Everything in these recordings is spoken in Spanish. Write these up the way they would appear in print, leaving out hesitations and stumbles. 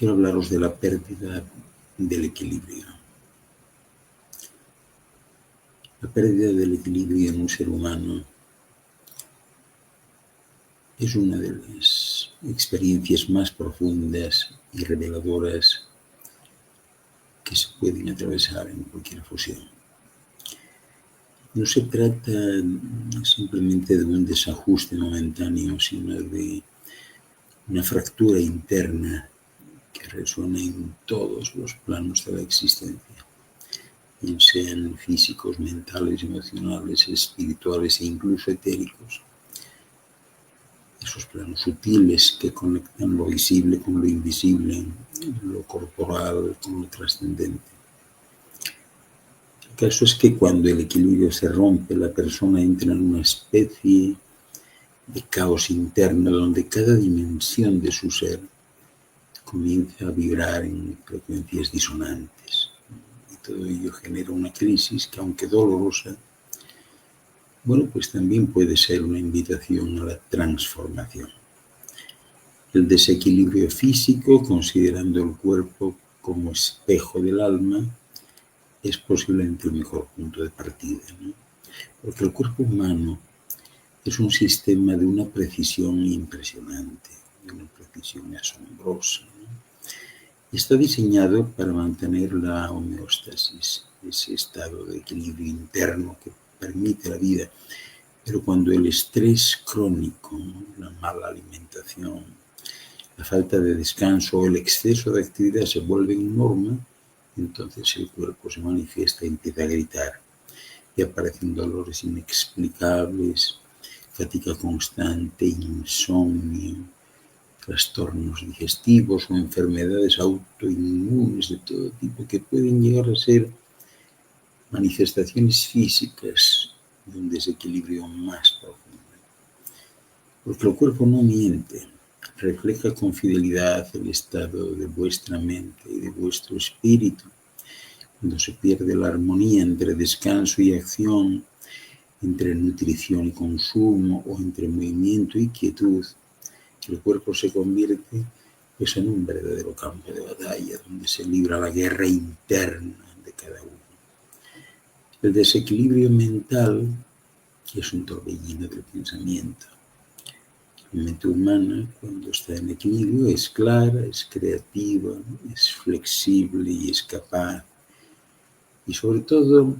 quiero hablaros de la pérdida del equilibrio. La pérdida del equilibrio en un ser humano es una de las experiencias más profundas y reveladoras que se pueden atravesar en cualquier fusión. No se trata simplemente de un desajuste momentáneo, sino de una fractura interna que resuena en todos los planos de la existencia, bien sean físicos, mentales, emocionales, espirituales e incluso etéricos. Esos planos sutiles que conectan lo visible con lo invisible, lo corporal con lo trascendente. El caso es que cuando el equilibrio se rompe, la persona entra en una especie de caos interno donde cada dimensión de su ser comienza a vibrar en frecuencias disonantes. Y todo ello genera una crisis que, aunque dolorosa, pues también puede ser una invitación a la transformación. El desequilibrio físico, considerando el cuerpo como espejo del alma, es posiblemente el mejor punto de partida, ¿no? Porque el cuerpo humano es un sistema de una precisión impresionante, de una precisión asombrosa, ¿no? Y está diseñado para mantener la homeostasis, ese estado de equilibrio interno que permite la vida. Pero cuando el estrés crónico, la mala alimentación, la falta de descanso o el exceso de actividad se vuelven norma, entonces el cuerpo se manifiesta y empieza a gritar. Y aparecen dolores inexplicables, fatiga constante, insomnio, trastornos digestivos o enfermedades autoinmunes de todo tipo que pueden llegar a ser manifestaciones físicas de un desequilibrio más profundo. Porque el cuerpo no miente, refleja con fidelidad el estado de vuestra mente y de vuestro espíritu. Cuando se pierde la armonía entre descanso y acción, entre nutrición y consumo, o entre movimiento y quietud, el cuerpo se convierte en un verdadero campo de batalla donde se libra la guerra interna de cada uno. El desequilibrio mental es un torbellino del pensamiento. La mente humana, cuando está en equilibrio, es clara, es creativa, es flexible y es capaz. Y sobre todo,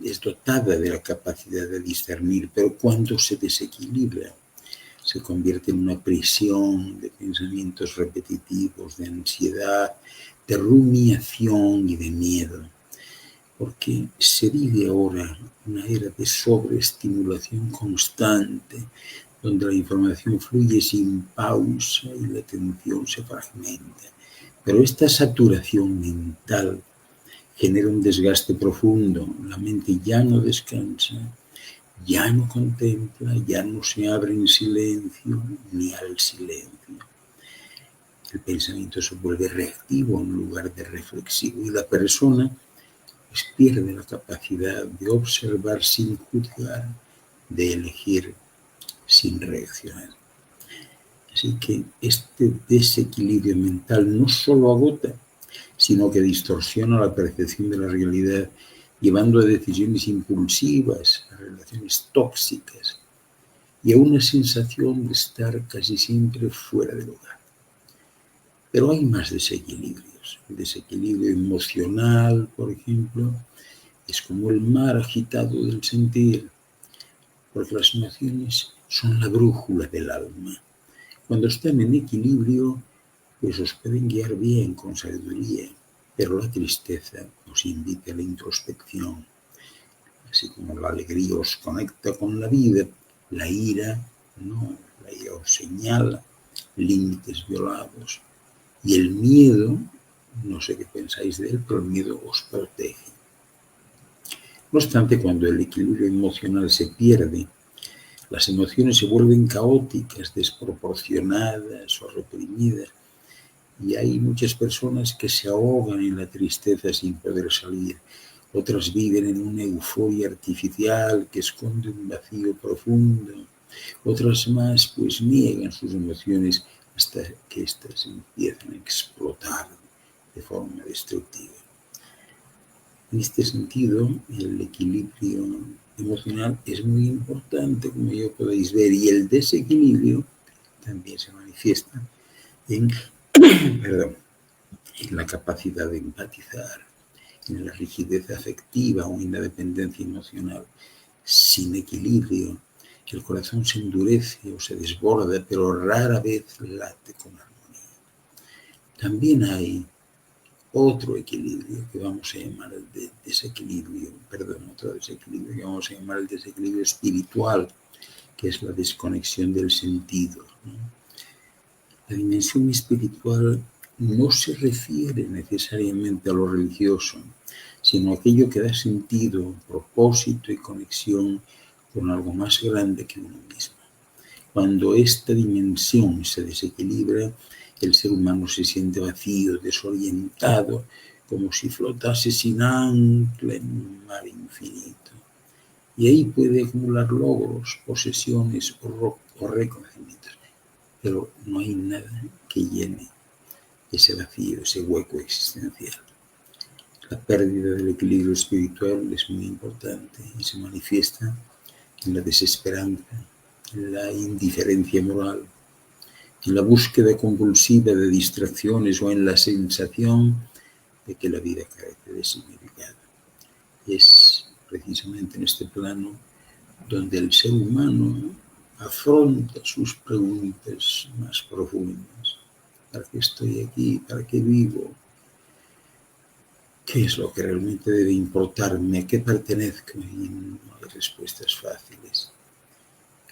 es dotada de la capacidad de discernir, pero cuando se desequilibra, se convierte en una prisión de pensamientos repetitivos, de ansiedad, de rumiación y de miedo. Porque se vive ahora una era de sobreestimulación constante, donde la información fluye sin pausa y la atención se fragmenta. Pero esta saturación mental genera un desgaste profundo. La mente ya no descansa, ya no contempla, ya no se abre en silencio ni al silencio. El pensamiento se vuelve reactivo en lugar de reflexivo y la persona pierde la capacidad de observar sin juzgar, de elegir sin reaccionar. Así que este desequilibrio mental no solo agota, sino que distorsiona la percepción de la realidad, llevando a decisiones impulsivas, a relaciones tóxicas y a una sensación de estar casi siempre fuera de lugar. Pero hay más desequilibrios. El desequilibrio emocional, por ejemplo, es como el mar agitado del sentir, porque las emociones son la brújula del alma. Cuando están en equilibrio, os pueden guiar bien, con sabiduría, pero la tristeza os invita a la introspección. Así como la alegría os conecta con la vida, la ira no, la ira os señala límites violados. Y el miedo, no sé qué pensáis de él, pero el miedo os protege. No obstante, cuando el equilibrio emocional se pierde, las emociones se vuelven caóticas, desproporcionadas o reprimidas. Y hay muchas personas que se ahogan en la tristeza sin poder salir. Otras viven en una euforia artificial que esconde un vacío profundo. Otras más, pues niegan sus emociones hasta que éstas empiezan a explotar de forma destructiva. En este sentido, el equilibrio emocional es muy importante, como ya podéis ver, y el desequilibrio también se manifiesta en, en la capacidad de empatizar, en la rigidez afectiva o en la dependencia emocional. Sin equilibrio, el corazón se endurece o se desborda, pero rara vez late con armonía. También hay otro equilibrio que vamos a llamar el desequilibrio, otro desequilibrio que vamos a llamar el desequilibrio espiritual, que es la desconexión del sentido, ¿no? La dimensión espiritual no se refiere necesariamente a lo religioso, sino a aquello que da sentido, propósito y conexión con algo más grande que uno mismo. Cuando esta dimensión se desequilibra, el ser humano se siente vacío, desorientado, como si flotase sin ancla en un mar infinito. Y ahí puede acumular logros, posesiones o reconocimientos, pero no hay nada que llene ese vacío, ese hueco existencial. La pérdida del equilibrio espiritual es muy importante y se manifiesta en la desesperanza, en la indiferencia moral, en la búsqueda compulsiva de distracciones o en la sensación de que la vida carece de significado. Es precisamente en este plano donde el ser humano afronta sus preguntas más profundas. ¿Para qué estoy aquí? ¿Para qué vivo? ¿Qué es lo que realmente debe importarme? ¿A qué pertenezco? Y no hay respuestas fáciles.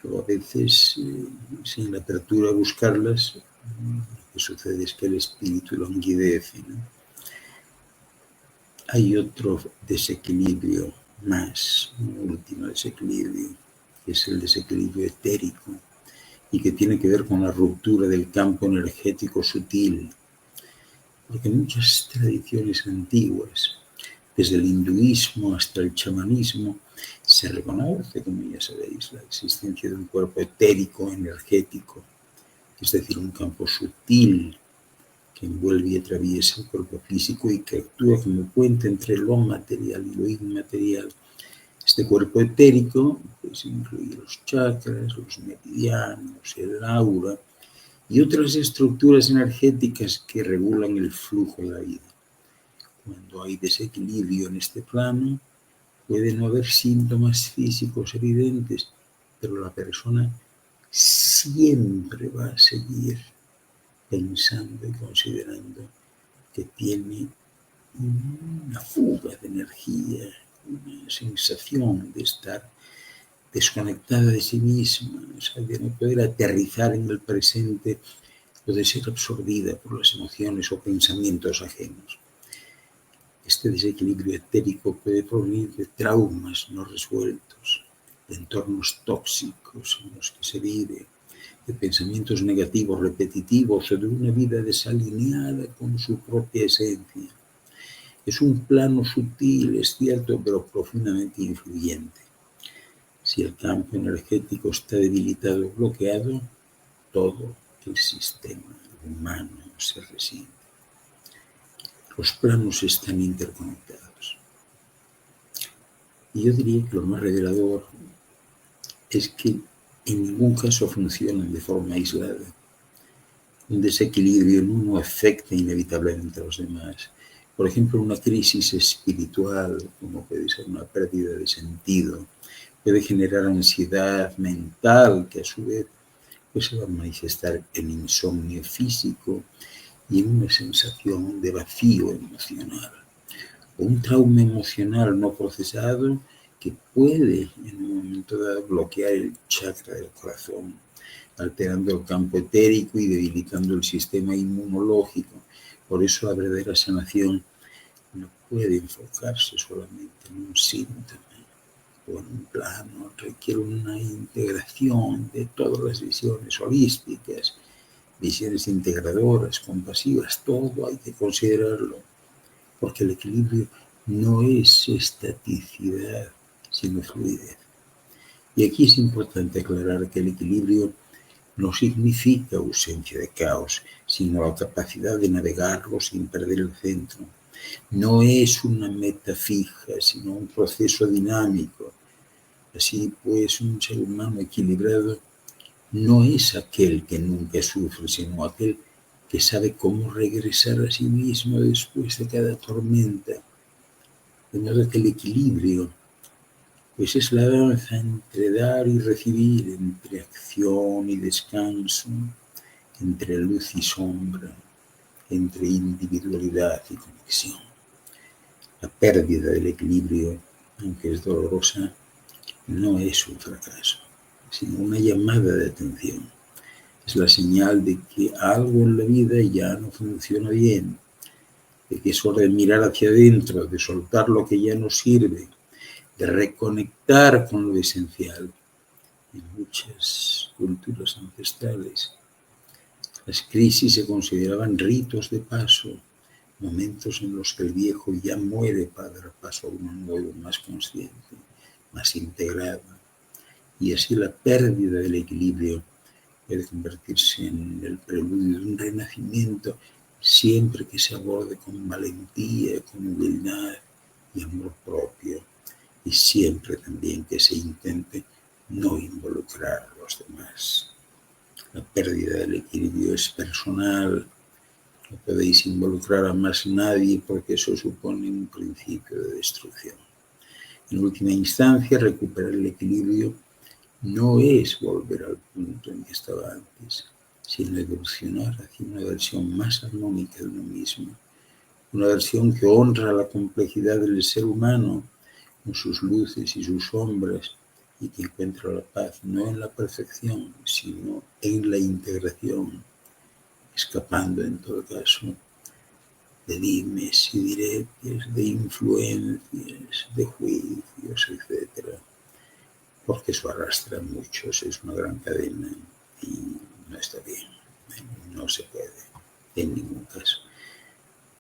Pero a veces, sin la apertura a buscarlas, lo que sucede es que el espíritu languidece, ¿no? Hay otro desequilibrio más, un último desequilibrio, que es el desequilibrio etérico y que tiene que ver con la ruptura del campo energético sutil. Porque muchas tradiciones antiguas, desde el hinduismo hasta el chamanismo, se reconoce, como ya sabéis, la existencia de un cuerpo etérico, energético, es decir, un campo sutil que envuelve y atraviesa el cuerpo físico y que actúa como puente entre lo material y lo inmaterial. Este cuerpo etérico pues, incluye los chakras, los meridianos, el aura y otras estructuras energéticas que regulan el flujo de la vida. Cuando hay desequilibrio en este plano, puede no haber síntomas físicos evidentes, pero la persona siempre va a seguir pensando y considerando que tiene una fuga de energía, una sensación de estar desconectada de sí misma, o sea, de no poder aterrizar en el presente o de ser absorbida por las emociones o pensamientos ajenos. Este desequilibrio etérico puede provenir de traumas no resueltos, de entornos tóxicos en los que se vive, de pensamientos negativos repetitivos o de una vida desalineada con su propia esencia. Es un plano sutil, es cierto, pero profundamente influyente. Si el campo energético está debilitado o bloqueado, todo el sistema humano se resiente. Los planos están interconectados. Y yo diría que lo más revelador es que en ningún caso funcionan de forma aislada. Un desequilibrio en uno afecta inevitablemente a los demás. Por ejemplo, una crisis espiritual, como puede ser una pérdida de sentido, puede generar ansiedad mental que a su vez pues, se va a manifestar en insomnio físico y en una sensación de vacío emocional. O un trauma emocional no procesado que puede en un momento dado bloquear el chakra del corazón, alterando el campo etérico y debilitando el sistema inmunológico. Por eso la verdadera sanación no puede enfocarse solamente en un síntoma o en un plano, requiere una integración de todas las visiones holísticas, visiones integradoras, compasivas, todo hay que considerarlo, porque el equilibrio no es estaticidad, sino fluidez. Y aquí es importante aclarar que el equilibrio no significa ausencia de caos, sino la capacidad de navegarlo sin perder el centro. No es una meta fija, sino un proceso dinámico. Así pues, un ser humano equilibrado no es aquel que nunca sufre, sino aquel que sabe cómo regresar a sí mismo después de cada tormenta. De modo que el equilibrio pues es la danza entre dar y recibir, entre acción y descanso, entre luz y sombra, entre individualidad y conexión. La pérdida del equilibrio, aunque es dolorosa, no es un fracaso, sino una llamada de atención. Es la señal de que algo en la vida ya no funciona bien, de que es hora de mirar hacia adentro, de soltar lo que ya no sirve, de reconectar con lo esencial. En muchas culturas ancestrales, las crisis se consideraban ritos de paso, momentos en los que el viejo ya muere para dar paso a uno nuevo, más consciente, más integrado. Y así la pérdida del equilibrio puede convertirse en el preludio de un renacimiento siempre que se aborde con valentía, con humildad y amor propio. Y siempre también que se intente no involucrar a los demás. La pérdida del equilibrio es personal. No podéis involucrar a más nadie porque eso supone un principio de destrucción. En última instancia, recuperar el equilibrio no es volver al punto en que estaba antes, sino evolucionar hacia una versión más armónica de uno mismo, una versión que honra la complejidad del ser humano con sus luces y sus sombras y que encuentra la paz no en la perfección, sino en la integración, escapando en todo caso de dimes y diretes, de influencias, de juicios, etc. Porque eso arrastra a muchos, es una gran cadena y no está bien, no se puede en ningún caso.